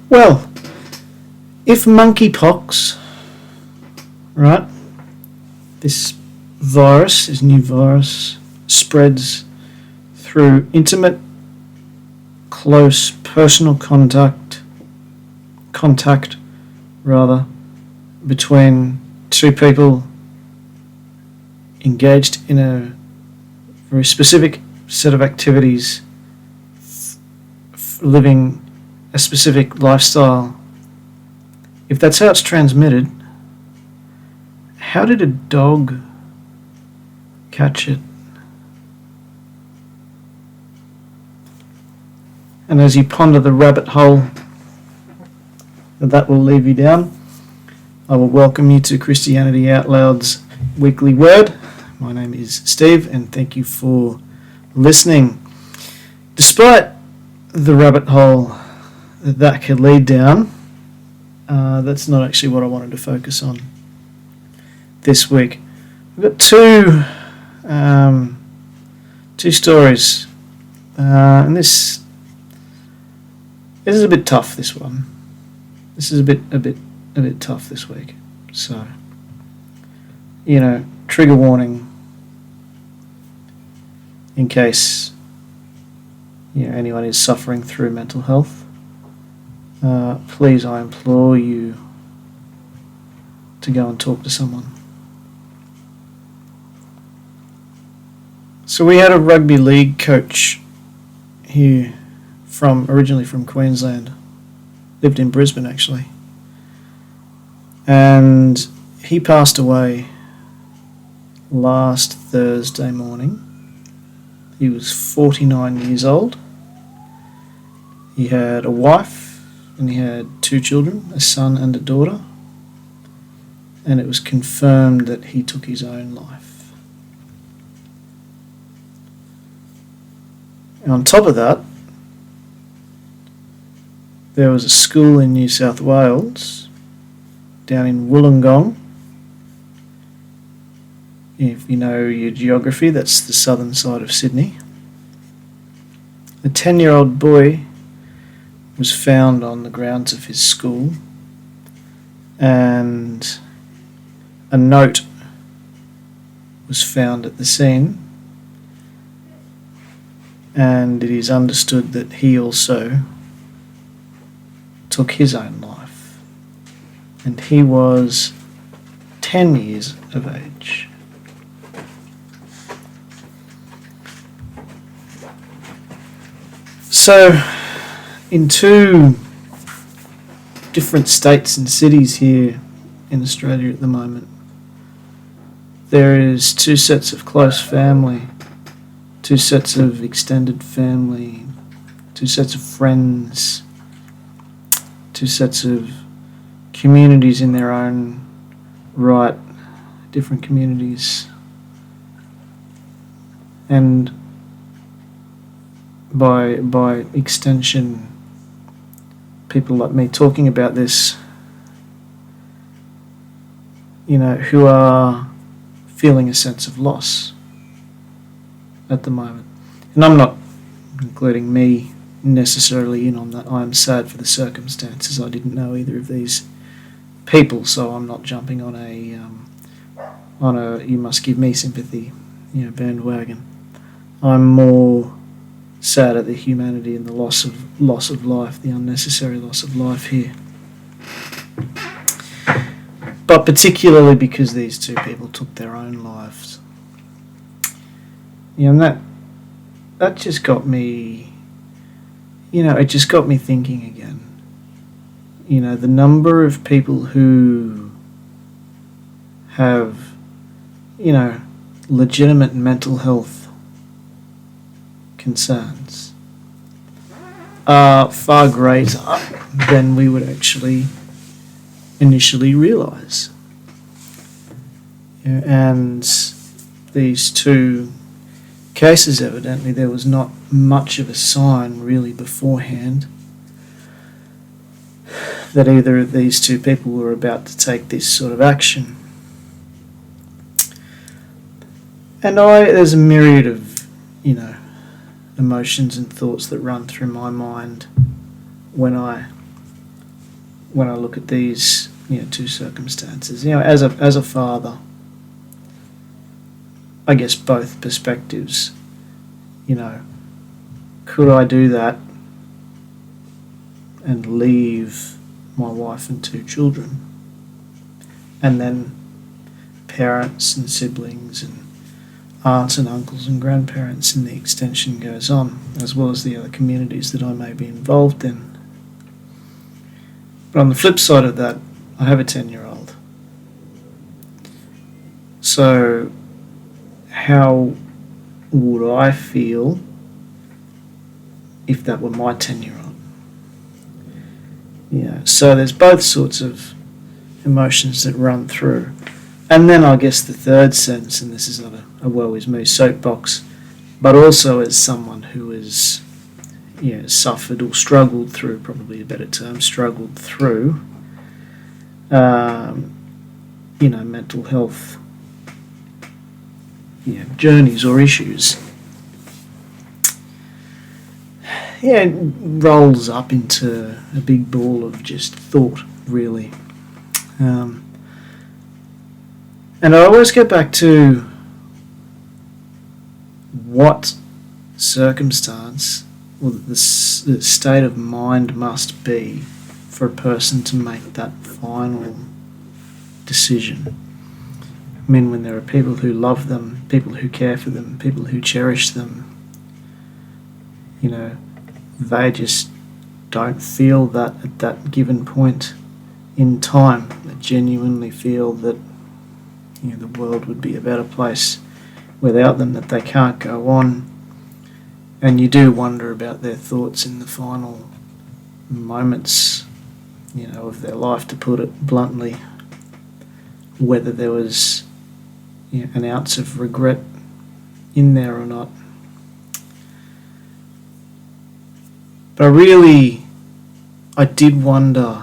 Well, if monkeypox, right, this new virus, spreads through intimate, close personal contact between two people engaged in a very specific set of activities, living a specific lifestyle. If that's how it's transmitted, how did a dog catch it? And as you ponder the rabbit hole that will leave you down, I will welcome you to Christianity Out Loud's Weekly Word. My name is Steve, and thank you for listening. Despite the rabbit hole that could lead down, that's not actually what I wanted to focus on this week. We've got two stories, and this is a bit tough. This one, this is a bit tough this week. So, trigger warning in case anyone is suffering through mental health. Please, I implore you to go and talk to someone. So we had a rugby league coach here originally from Queensland, lived in Brisbane actually, and he passed away last Thursday morning. He was 49 years old. He had a wife and he had 2 children, a son and a daughter, and it was confirmed that he took his own life. And on top of that, there was a school in New South Wales, down in Wollongong. If you know your geography, that's the southern side of Sydney. A 10-year-old boy was found on the grounds of his school, and a note was found at the scene, and it is understood that he also took his own life, and he was 10 years of age. So, in 2 different states and cities here in Australia at the moment, there is 2 sets of close family, 2 sets of extended family, 2 sets of friends, 2 sets of communities in their own right, different communities. And by extension, people like me talking about this, who are feeling a sense of loss at the moment. And I'm not including me necessarily in on that. I'm sad for the circumstances. I didn't know either of these people, so I'm not jumping on a you must give me sympathy, bandwagon. I'm more sad at the humanity and the loss of life, the unnecessary loss of life here. But particularly because these 2 people took their own lives. And that just got me, it just got me thinking again. The number of people who have, legitimate mental health concerns are far greater than we would actually initially realise. And these 2 cases, evidently there was not much of a sign really beforehand that either of these 2 people were about to take this sort of action. And there's a myriad of, emotions and thoughts that run through my mind when I when I look at these, two circumstances. As a father, I guess both perspectives. Could I do that and leave my wife and 2 children, and then parents and siblings and aunts and uncles and grandparents, and the extension goes on, as well as the other communities that I may be involved in. But on the flip side of that, I have a 10-year-old. So how would I feel if that were my 10-year-old? So there's both sorts of emotions that run through. And then I guess the third sense, and this is not a woe is me soapbox, but also as someone who has suffered or struggled through, probably a better term, struggled through mental health journeys or issues. It rolls up into a big ball of just thought, really. And I always go back to what circumstance or the state of mind must be for a person to make that final decision. I mean, when there are people who love them, people who care for them, people who cherish them, they just don't feel that at that given point in time. They genuinely feel that the world would be a better place without them, that they can't go on. And you do wonder about their thoughts in the final moments, of their life, to put it bluntly, whether there was an ounce of regret in there or not. But I did wonder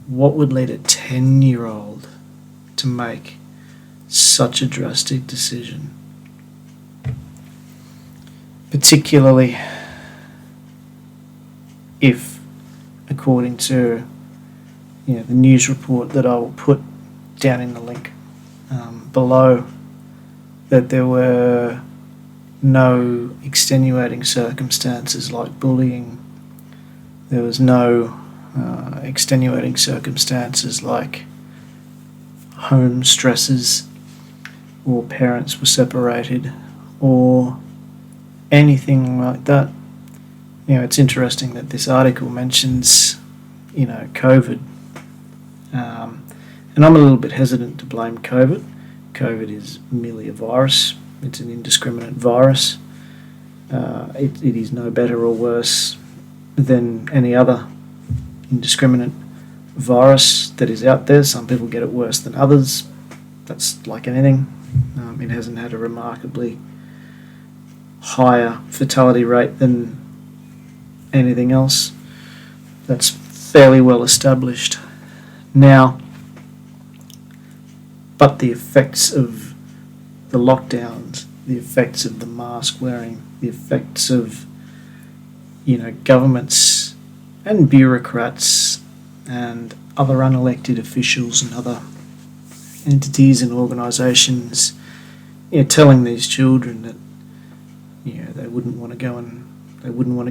what would lead a 10-year-old to make such a drastic decision. Particularly if, according to the news report that I will put down in the link below, that there were no extenuating circumstances like bullying. There was no extenuating circumstances like home stresses, or parents were separated, or anything like that. It's interesting that this article mentions, COVID. And I'm a little bit hesitant to blame COVID. COVID is merely a virus. It's an indiscriminate virus. It is no better or worse than any other indiscriminate virus that is out there. Some people get it worse than others. That's like anything. It hasn't had a remarkably higher fatality rate than anything else. That's fairly well established now. But the effects of the lockdowns, the effects of the mask wearing, the effects of governments and bureaucrats and other unelected officials and other entities and organisations telling these children that they wouldn't want to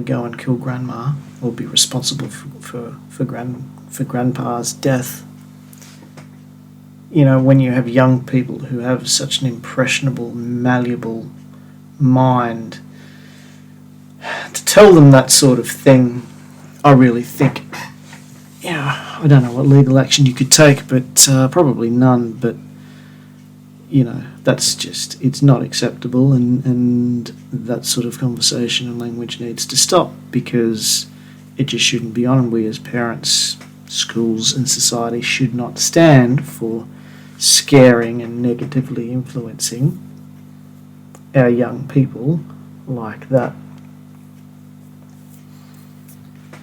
go and kill grandma or be responsible for grandpa's death. When you have young people who have such an impressionable, malleable mind, to tell them that sort of thing, I really think, I don't know what legal action you could take, but probably none, but, that's just, it's not acceptable, and that sort of conversation and language needs to stop, because it just shouldn't be on, and we as parents, schools and society should not stand for scaring and negatively influencing our young people like that.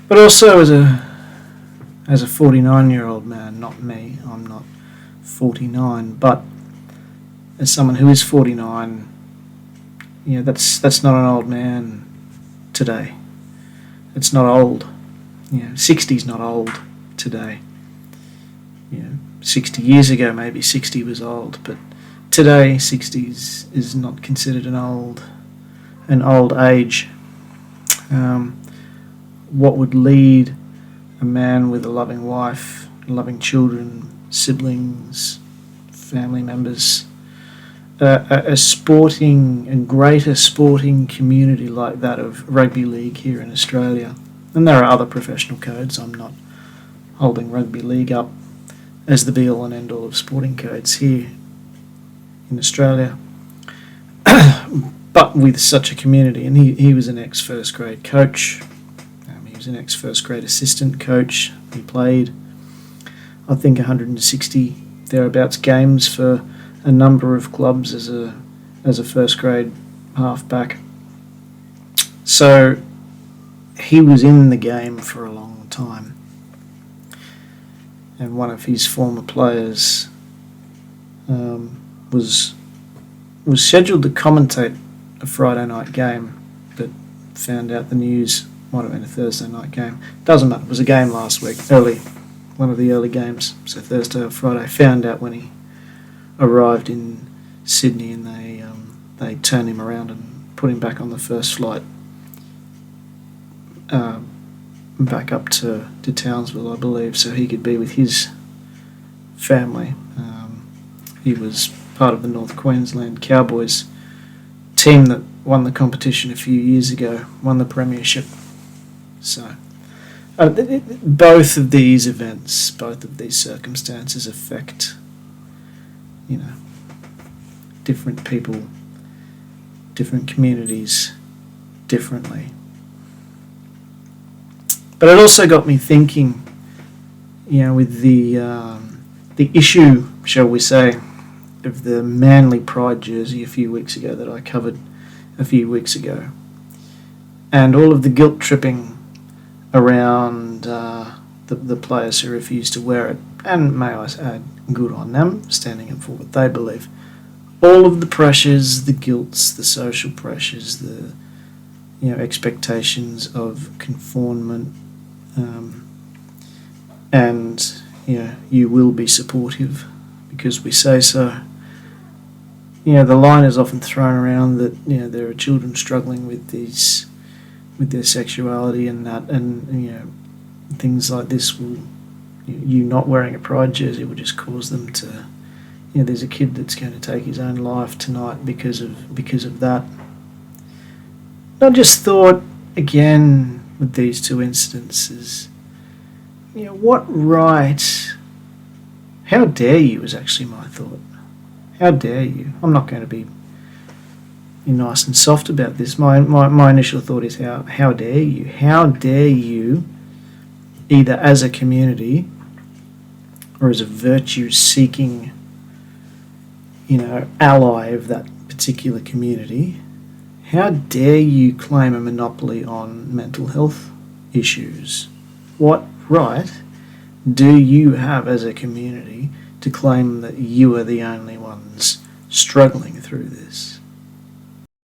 But also as a 49-year-old man, not me, I'm not 49, but as someone who is 49, that's not an old man today. It's not old. 60's not old. today. 60 years ago, maybe 60 was old, but today 60 is not considered an old age. What would lead a man with a loving wife, loving children, siblings, family members, a sporting and greater sporting community like that of rugby league here in Australia. And there are other professional codes. I'm not holding rugby league up as the be-all and end-all of sporting codes here in Australia. But with such a community, and he was an ex-first grade coach, he was an ex-first grade assistant coach. He played, I think, 160 thereabouts games for a number of clubs as a first grade halfback. So he was in the game for a long time. And one of his former players was scheduled to commentate a Friday night game, but found out the news might have been a Thursday night game. Doesn't matter. It was a game last week, one of the early games, so Thursday or Friday. Found out when he arrived in Sydney, and they turned him around and put him back on the first flight back up to Townsville, I believe, so he could be with his family. He was part of the North Queensland Cowboys team that won the competition a few years ago, won the premiership. So both of these events, both of these circumstances affect, different people, different communities differently. But it also got me thinking, with the issue, shall we say, of the Manly Pride jersey a few weeks ago that I covered a few weeks ago, and all of the guilt tripping around the players who refused to wear it, and may I add, good on them, standing up for what they believe. All of the pressures, the guilts, the social pressures, the expectations of conformment, and you will be supportive because we say so. The line is often thrown around that there are children struggling with their sexuality and that, and things like this will, you not wearing a pride jersey will just cause them to, there's a kid that's going to take his own life tonight because of that. I just thought, again, with these two incidences, what right, how dare you is actually my thought. How dare you? I'm not going to be nice and soft about this. My initial thought is how dare you? How dare you, either as a community or as a virtue-seeking, ally of that particular community, how dare you claim a monopoly on mental health issues? What right do you have as a community to claim that you are the only ones struggling through this?